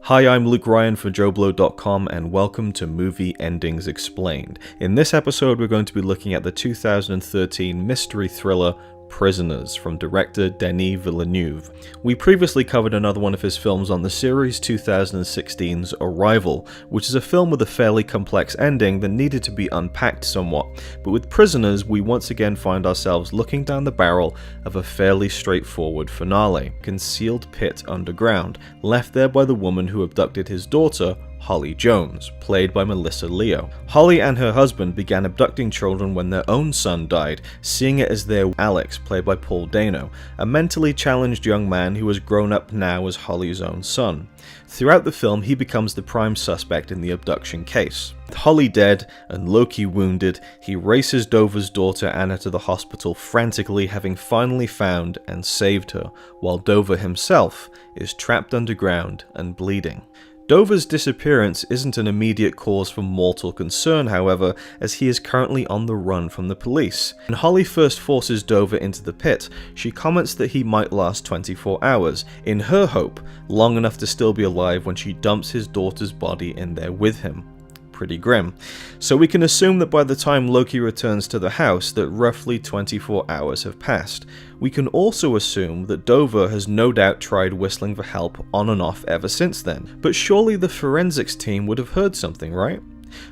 Hi, I'm Luke Ryan for JoBlo.com and welcome to Movie Endings Explained. In this episode, we're going to be looking at the 2013 mystery thriller Prisoners from director Denis Villeneuve. We previously covered another one of his films on the series, 2016's Arrival, which is a film with a fairly complex ending that needed to be unpacked somewhat. But with Prisoners, we once again find ourselves looking down the barrel of a fairly straightforward finale. Concealed pit underground, left there by the woman who abducted his daughter, Holly Jones, played by Melissa Leo. Holly and her husband began abducting children when their own son died, seeing it as their Alex, played by Paul Dano, a mentally challenged young man who has grown up now as Holly's own son. Throughout the film, he becomes the prime suspect in the abduction case. With Holly dead and Loki wounded, he races Dover's daughter Anna to the hospital frantically, having finally found and saved her, while Dover himself is trapped underground and bleeding. Dover's disappearance isn't an immediate cause for mortal concern, however, as he is currently on the run from the police. When Holly first forces Dover into the pit, she comments that he might last 24 hours, in her hope, long enough to still be alive when she dumps his daughter's body in there with him. Pretty grim. So we can assume that by the time Loki returns to the house that roughly 24 hours have passed. We can also assume that Dover has no doubt tried whistling for help on and off ever since then, but surely the forensics team would have heard something, right?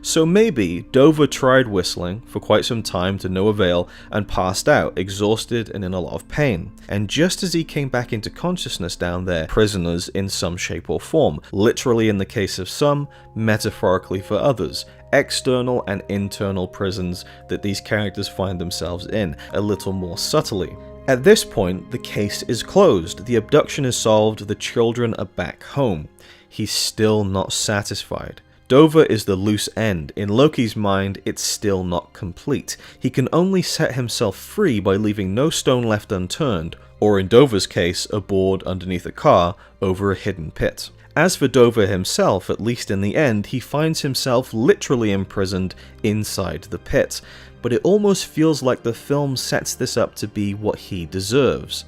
So maybe Dover tried whistling for quite some time to no avail and passed out, exhausted and in a lot of pain. And just as he came back into consciousness down there, prisoners in some shape or form, literally in the case of some, metaphorically for others, external and internal prisons that these characters find themselves in, a little more subtly. At this point, the case is closed, the abduction is solved, the children are back home. He's still not satisfied. Dover is the loose end. In Loki's mind, it's still not complete. He can only set himself free by leaving no stone left unturned, or in Dover's case, a board underneath a car over a hidden pit. As for Dover himself, at least in the end, he finds himself literally imprisoned inside the pit, but it almost feels like the film sets this up to be what he deserves.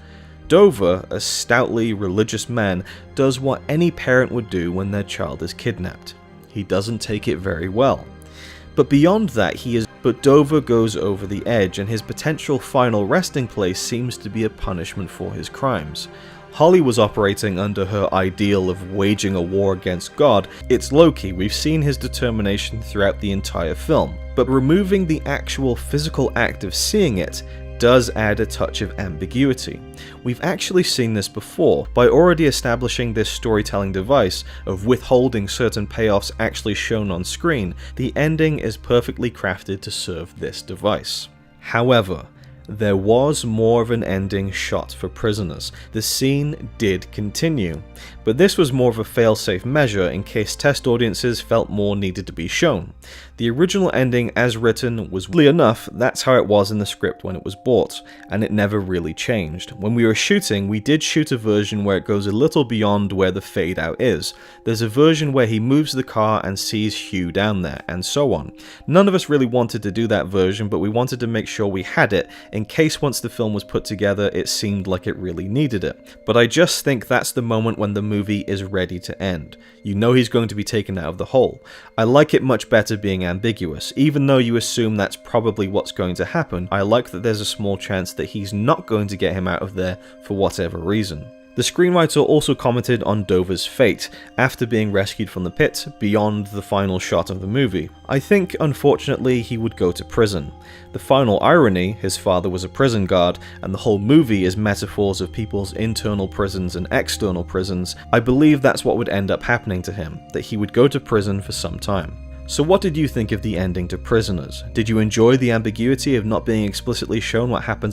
Dover, a stoutly religious man, does what any parent would do when their child is kidnapped. He doesn't take it very well. But beyond that, But Dover goes over the edge, and his potential final resting place seems to be a punishment for his crimes. Holly was operating under her ideal of waging a war against God. It's Loki, we've seen his determination throughout the entire film. But removing the actual physical act of seeing it does add a touch of ambiguity. We've actually seen this before, by already establishing this storytelling device of withholding certain payoffs actually shown on screen. The ending is perfectly crafted to serve this device. However, there was more of an ending shot for Prisoners. The scene did continue, but this was more of a fail-safe measure in case test audiences felt more needed to be shown. The original ending as written was, weirdly enough, that's how it was in the script when it was bought, and it never really changed. When we were shooting, we did shoot a version where it goes a little beyond where the fade out is. There's a version where he moves the car and sees Hugh down there, and so on. None of us really wanted to do that version, but we wanted to make sure we had it, in case once the film was put together it seemed like it really needed it. But I just think that's the moment when the movie is ready to end. You know he's going to be taken out of the hole. I like it much better being ambiguous. Even though you assume that's probably what's going to happen, I like that there's a small chance that he's not going to get him out of there for whatever reason. The screenwriter also commented on Dover's fate after being rescued from the pit beyond the final shot of the movie. I think, unfortunately, he would go to prison. The final irony, his father was a prison guard, and the whole movie is metaphors of people's internal prisons and external prisons. I believe that's what would end up happening to him, that he would go to prison for some time. So what did you think of the ending to Prisoners? Did you enjoy the ambiguity of not being explicitly shown what happens